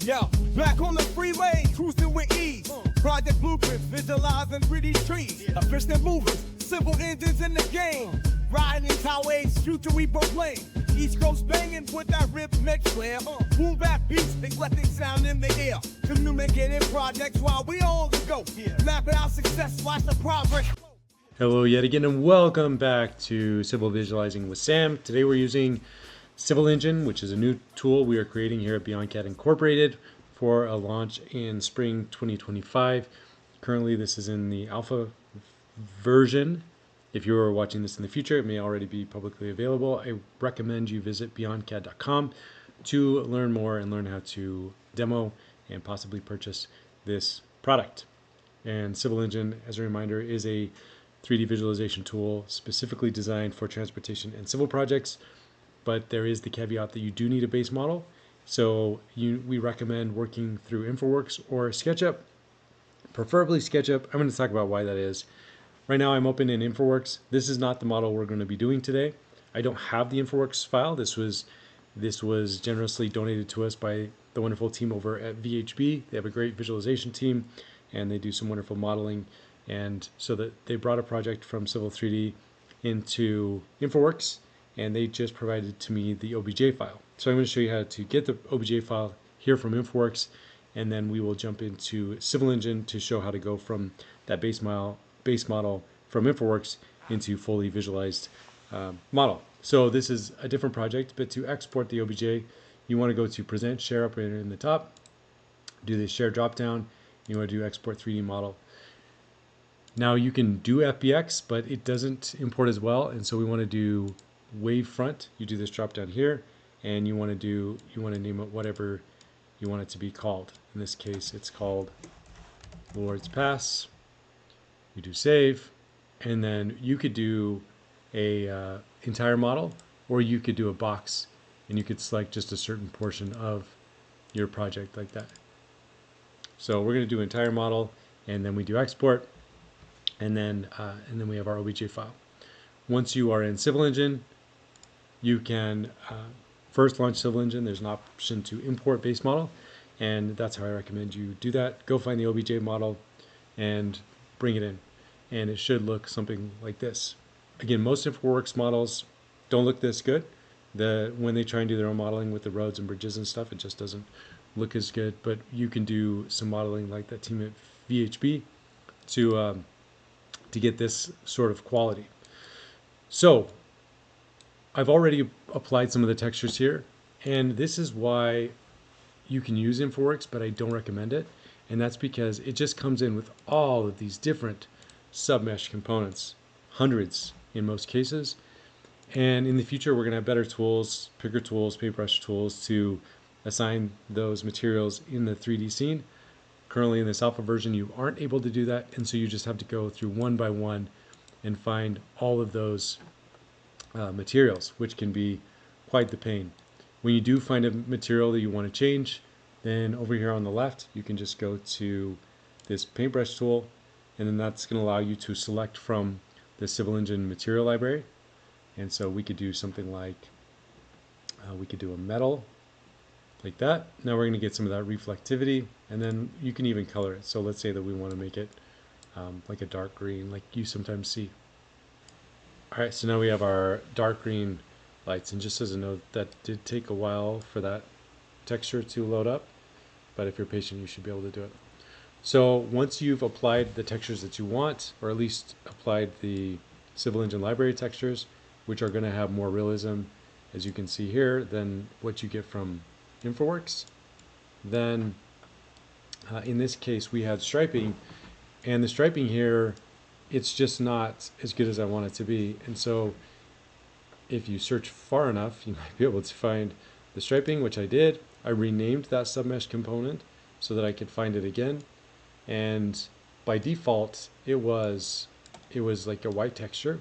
Yo, back on the freeway, cruising with ease. Project blueprints, visualizing 3D trees. Efficient movers, civil engines in the game. Riding these highways, future we proclaim. East Coast banging with that rhythmic flair. Boom back beats, eclectic sound in the air. Communicating projects while we on the go. Mapping out success, watch the progress. Hello yet again and welcome back to Civil Visualizing with Sam. Today we're using Civil Engine, which is a new tool we are creating here at BeyondCAD Incorporated for a launch in spring 2025. Currently this is in the alpha version. If you're watching this in the future, it may already be publicly available. I recommend you visit beyondcad.com to learn more and learn how to demo and possibly purchase this product. And Civil Engine, as a reminder, is a 3D visualization tool specifically designed for transportation and civil projects, but there is the caveat that you do need a base model. So we recommend working through InfraWorks or SketchUp, preferably SketchUp. I'm going to talk about why that is. Right now I'm open in InfraWorks. This is not the model we're going to be doing today. I don't have the InfraWorks file. This was generously donated to us by the wonderful team over at VHB. They have a great visualization team and they do some wonderful modeling. And so that they brought a project from Civil 3D into InfraWorks, and they just provided to me the OBJ file. So I'm going to show you how to get the OBJ file here from InfraWorks, and then we will jump into Civil Engine to show how to go from that base model from InfraWorks into fully visualized model. So this is a different project, but to export the OBJ, you want to go to Present, Share up right in the top, do the Share dropdown, you want to do Export 3D Model. Now you can do FBX, but it doesn't import as well, and so we want to do Wavefront. You do this drop down here, and you want to name it whatever you want it to be called. In this case, it's called Lord's Pass. You do Save, and then you could do a entire model, or you could do a box, and you could select just a certain portion of your project like that. So we're going to do entire model, and then we do export. And then we have our OBJ file. Once you are in Civil Engine, you can first launch Civil Engine. There's an option to import base model, and that's how I recommend you do that. Go find the OBJ model and bring it in, and it should look something like this. Again, most InfraWorks models don't look this good. When they try and do their own modeling with the roads and bridges and stuff, it just doesn't look as good. But you can do some modeling like that team at VHB to get this sort of quality. So I've already applied some of the textures here, and this is why you can use InfraWorks, but I don't recommend it. And that's because it just comes in with all of these different submesh components, hundreds in most cases. And in the future, we're going to have better tools, picker tools, paintbrush tools to assign those materials in the 3D scene. Currently in this alpha version, you aren't able to do that, and so you just have to go through one by one and find all of those materials, which can be quite the pain. When you do find a material that you want to change, then over here on the left, you can just go to this paintbrush tool, and then that's going to allow you to select from the Civil Engine material library. And so we could do something like, we could do a metal, like that. Now we're going to get some of that reflectivity, and then you can even color it. So let's say that we want to make it like a dark green, like you sometimes see. All right, so now we have our dark green lights, and just as a note, that did take a while for that texture to load up, but if you're patient, you should be able to do it. So once you've applied the textures that you want, or at least applied the Civil Engine library textures, which are going to have more realism, as you can see here, than what you get from InfraWorks, then in this case we had striping, and the striping here, it's just not as good as I want it to be. And so if you search far enough, you might be able to find the striping, which I did. I renamed that submesh component so that I could find it again, and by default it was like a white texture,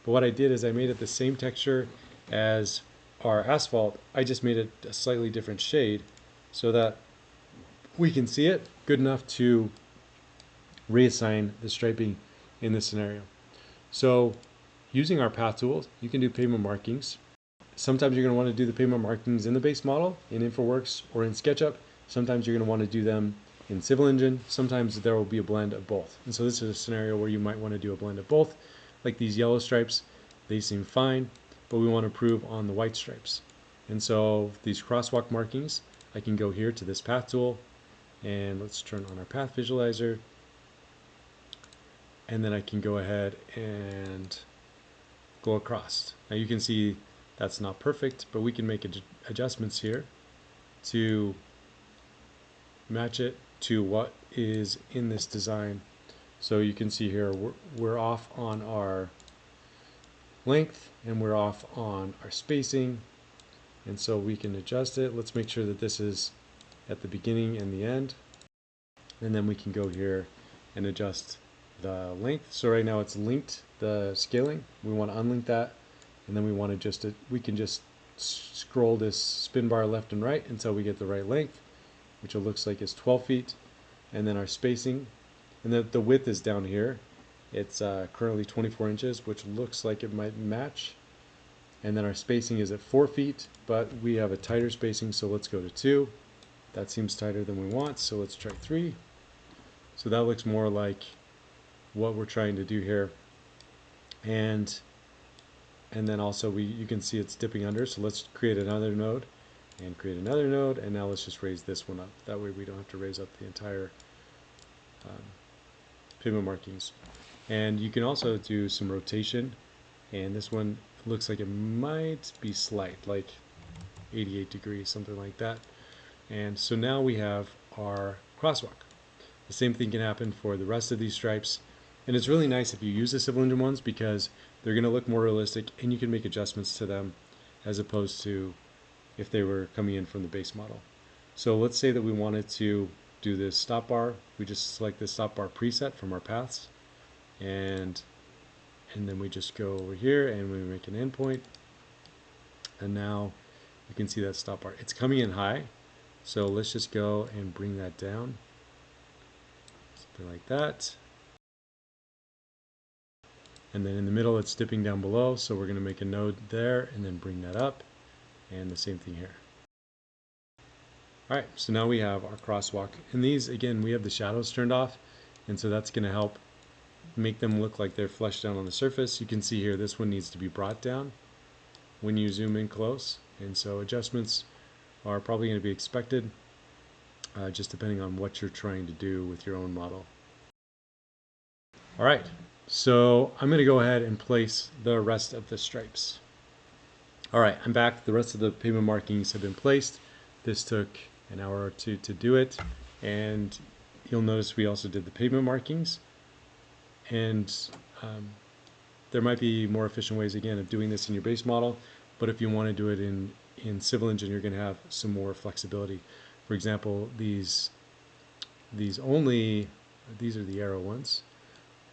but what I did is I made it the same texture as our asphalt. I just made it a slightly different shade so that we can see it good enough to reassign the striping in this scenario. So using our path tools, you can do pavement markings. Sometimes you're going to want to do the pavement markings in the base model in InfraWorks or in SketchUp. Sometimes you're going to want to do them in Civil Engine. Sometimes there will be a blend of both. And so this is a scenario where you might want to do a blend of both. Like these yellow stripes, they seem fine, but we want to improve on the white stripes. And so these crosswalk markings, I can go here to this path tool, and let's turn on our path visualizer. And then I can go ahead and go across. Now you can see that's not perfect, but we can make adjustments here to match it to what is in this design. So you can see here we're off on our length and we're off on our spacing, and so we can adjust it. Let's make sure that this is at the beginning and the end, and then we can go here and adjust the length. So right now it's linked, the scaling. We want to unlink that, and then we want to just we can just scroll this spin bar left and right until we get the right length, which it looks like is 12 feet. And then our spacing, and the width is down here. It's currently 24 inches, which looks like it might match. And then our spacing is at 4 feet, but we have a tighter spacing, so let's go to 2. That seems tighter than we want, so let's try 3. So that looks more like what we're trying to do here. And then also you can see it's dipping under, so let's create another node and create another node, and now let's just raise this one up. That way we don't have to raise up the entire pavement markings. And you can also do some rotation, and this one looks like it might be slight, like 88 degrees, something like that. And so now we have our crosswalk. The same thing can happen for the rest of these stripes. And it's really nice if you use the Civil Engine ones because they're going to look more realistic and you can make adjustments to them as opposed to if they were coming in from the base model. So let's say that we wanted to do this stop bar. We just select the stop bar preset from our paths, and then we just go over here and we make an endpoint. And now you can see that stop bar. It's coming in high, so let's just go and bring that down. Something like that. And then in the middle it's dipping down below, so we're going to make a node there and then bring that up, and the same thing here. Alright, so now we have our crosswalk, and these, again, we have the shadows turned off, and so that's going to help make them look like they're fleshed out on the surface. You can see here this one needs to be brought down when you zoom in close, and so adjustments are probably going to be expected just depending on what you're trying to do with your own model. Alright, so I'm going to go ahead and place the rest of the stripes. Alright, I'm back. The rest of the pavement markings have been placed. This took an hour or two to do it, and you'll notice we also did the pavement markings. And there might be more efficient ways, again, of doing this in your base model, but if you want to do it in Civil Engine, you're going to have some more flexibility. For example, these are the arrow ones.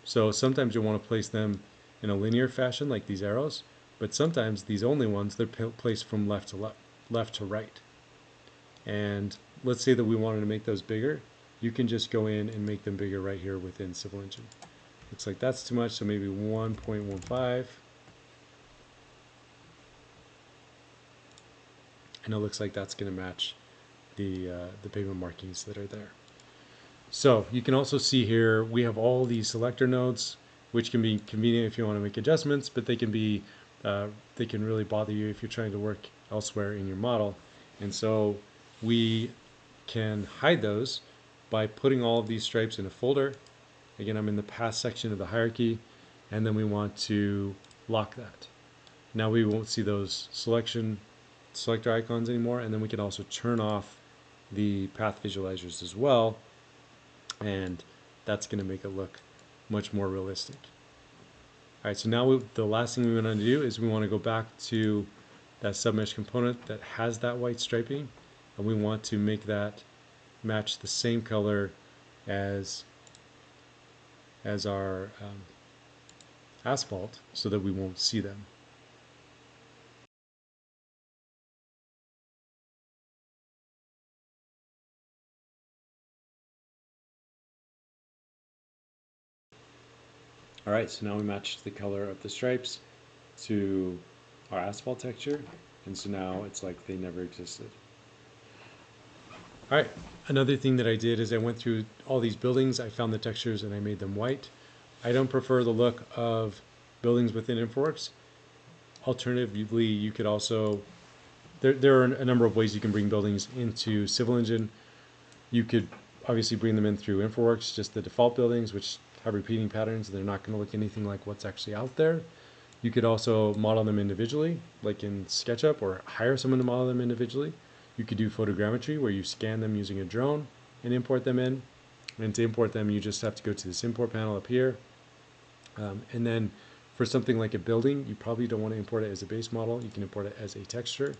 So sometimes you'll want to place them in a linear fashion, like these arrows, but sometimes these only ones, they're placed from left to right. And let's say that we wanted to make those bigger. You can just go in and make them bigger right here within Civil Engine. Looks like that's too much, so maybe 1.15. And it looks like that's going to match the pavement markings that are there. So you can also see here we have all these selector nodes, which can be convenient if you want to make adjustments, but they can be they can really bother you if you're trying to work elsewhere in your model. And so we can hide those by putting all of these stripes in a folder. Again, I'm in the path section of the hierarchy, and then we want to lock that. Now we won't see those selector icons anymore, and then we can also turn off the path visualizers as well, and that's going to make it look much more realistic. Alright, so now the last thing we want to do is we want to go back to that submesh component that has that white striping, and we want to make that match the same color as our asphalt so that we won't see them. Alright, so now we matched the color of the stripes to our asphalt texture, and so now it's like they never existed. All right, another thing that I did is I went through all these buildings, I found the textures and I made them white. I don't prefer the look of buildings within InfraWorks. Alternatively, you could also, there are a number of ways you can bring buildings into Civil Engine. You could obviously bring them in through InfraWorks, just the default buildings, which have repeating patterns. They're not going to look anything like what's actually out there. You could also model them individually, like in SketchUp, or hire someone to model them individually. You could do photogrammetry, where you scan them using a drone and import them in. And to import them, you just have to go to this import panel up here. And then for something like a building, you probably don't want to import it as a base model. You can import it as a texture.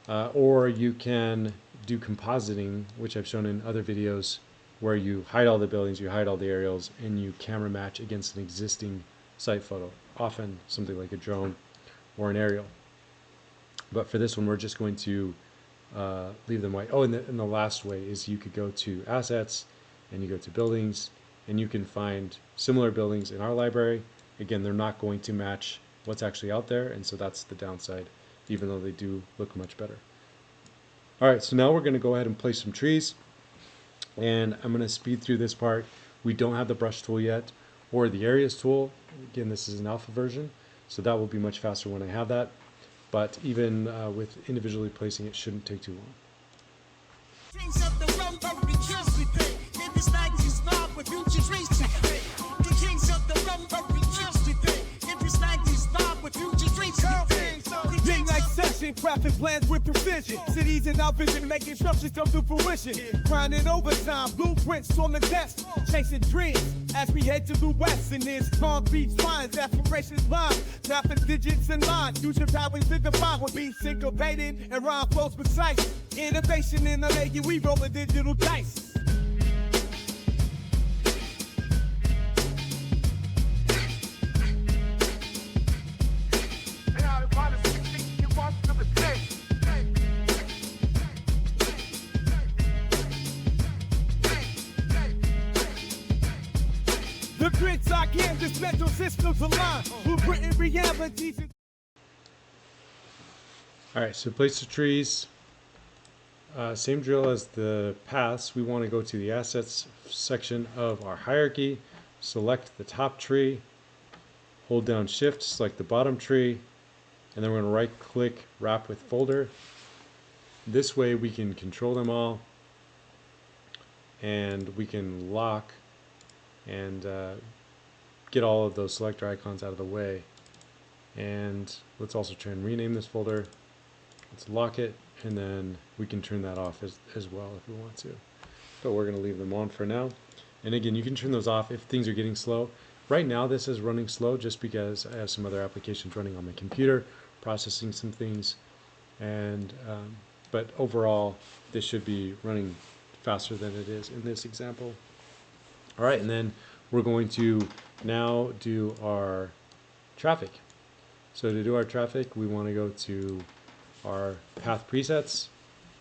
Or you can do compositing, which I've shown in other videos, where you hide all the buildings, you hide all the aerials, and you camera match against an existing site photo, often something like a drone or an aerial. But for this one, we're just going to leave them white. Oh, and the last way is you could go to Assets, and you go to Buildings, and you can find similar buildings in our library. Again, they're not going to match what's actually out there, and so that's the downside, even though they do look much better. All right, so now we're going to go ahead and place some trees, and I'm going to speed through this part. We don't have the brush tool yet, or the areas tool. Again, this is an alpha version, so that will be much faster when I have that. But even with individually placing it, shouldn't take too long. Crafting plans with precision, cities in our vision, making structures come to fruition. Grinding overtime, blueprints on the desk, chasing dreams as we head to the west. And there's concrete spines, aspirations lines, tapping digits and lines. Future powers to define will be syncopated and rhyme flows precise. Innovation in the making, we roll the digital dice. The grids are canvas, mental systems align. Blueprint realities. All right, so place the trees. Same drill as the paths. We want to go to the assets section of our hierarchy, select the top tree, hold down shift, select the bottom tree, and then we're going to right click, wrap with folder. This way we can control them all, and we can lock and get all of those selector icons out of the way. And let's also try and rename this folder. Let's lock it, and then we can turn that off as well if we want to. But we're going to leave them on for now. And again, you can turn those off if things are getting slow. Right now this is running slow just because I have some other applications running on my computer, processing some things. And but overall, this should be running faster than it is in this example. All right, and then we're going to now do our traffic. So to do our traffic, we want to go to our path presets,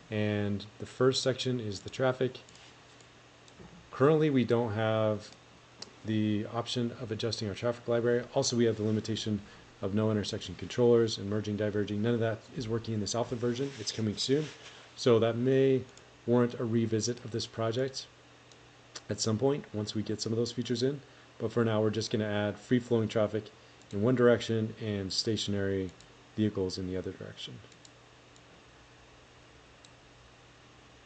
and the first section is the traffic. Currently, we don't have the option of adjusting our traffic library. Also, we have the limitation of no intersection controllers and merging, diverging. None of that is working in this alpha version. It's coming soon. So that may warrant a revisit of this project at some point once we get some of those features in. But for now, we're just going to add free-flowing traffic in one direction and stationary vehicles in the other direction.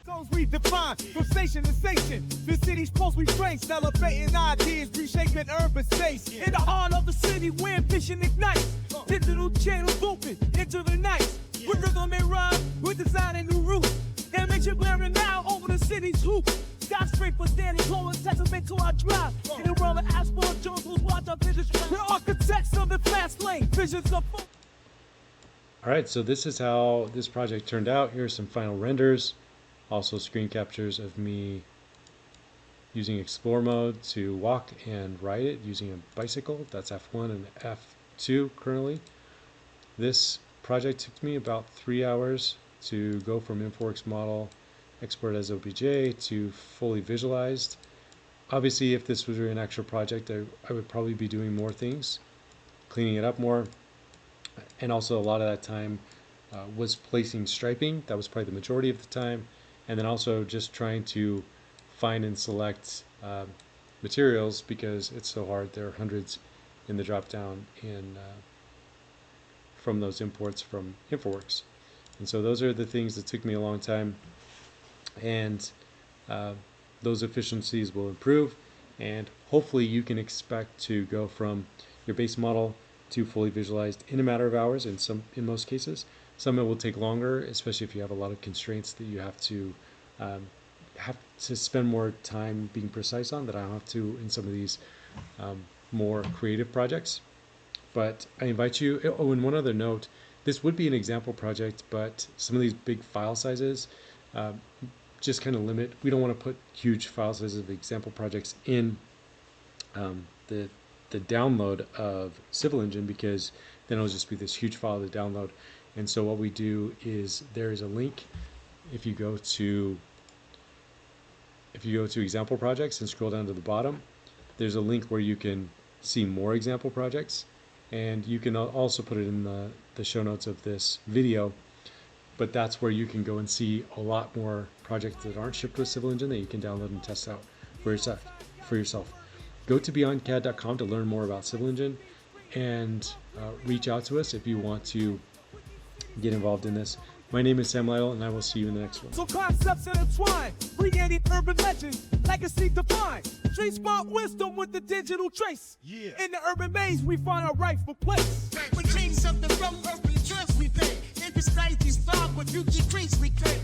Zones we define from station to station. The city's pulse we train, celebrating ideas, reshaping urban space. In the heart of the city, where ambition ignites. Digital channels open into the night. With rhythm and rhyme, we're designing new routes. And make you blaring now over the city's hoop. Skyscraper standing tall, a testament to our drive. In a world of asphalt, Jones will watch our visions. We're architects of the fast lane, visions of. All right, so this is how this project turned out. Here are some final renders. Also screen captures of me using explore mode to walk and ride it using a bicycle. That's F1 and F2 currently. This project took me about 3 hours to go from InfraWorks model, export as OBJ, to fully visualized. Obviously, if this was an actual project, I would probably be doing more things, cleaning it up more. And also a lot of that time was placing striping. That was probably the majority of the time. and then also just trying to find and select materials because it's so hard. There are hundreds in the drop down in from those imports from InfraWorks. And so those are the things that took me a long time, and those efficiencies will improve, and hopefully you can expect to go from your base model to fully visualized in a matter of hours. In most cases, some it will take longer, especially if you have a lot of constraints that you have to spend more time being precise on that I don't have to in some of these more creative projects. But I invite you, oh, and one other note, this would be an example project, but some of these big file sizes just kind of limit. We don't want to put huge file sizes of example projects in the download of Civil Engine, because then it'll just be this huge file to download. And so what we do is there is a link. If you go to example projects and scroll down to the bottom, there's a link where you can see more example projects, and you can also put it in the show notes of this video. But that's where you can go and see a lot more projects that aren't shipped with Civil Engine that you can download and test out for yourself. Go to beyondcad.com to learn more about Civil Engine, and reach out to us if you want to get involved in this. My name is Sam Lytle, and I will see you in the next one. So concepts intertwine, creating urban legends, legacy defined. Street smart wisdom with the digital trace. Yeah. In the urban maze, we find our rightful place. We change something from urban trust, we think. In this 90s thought, but you decrease, we think.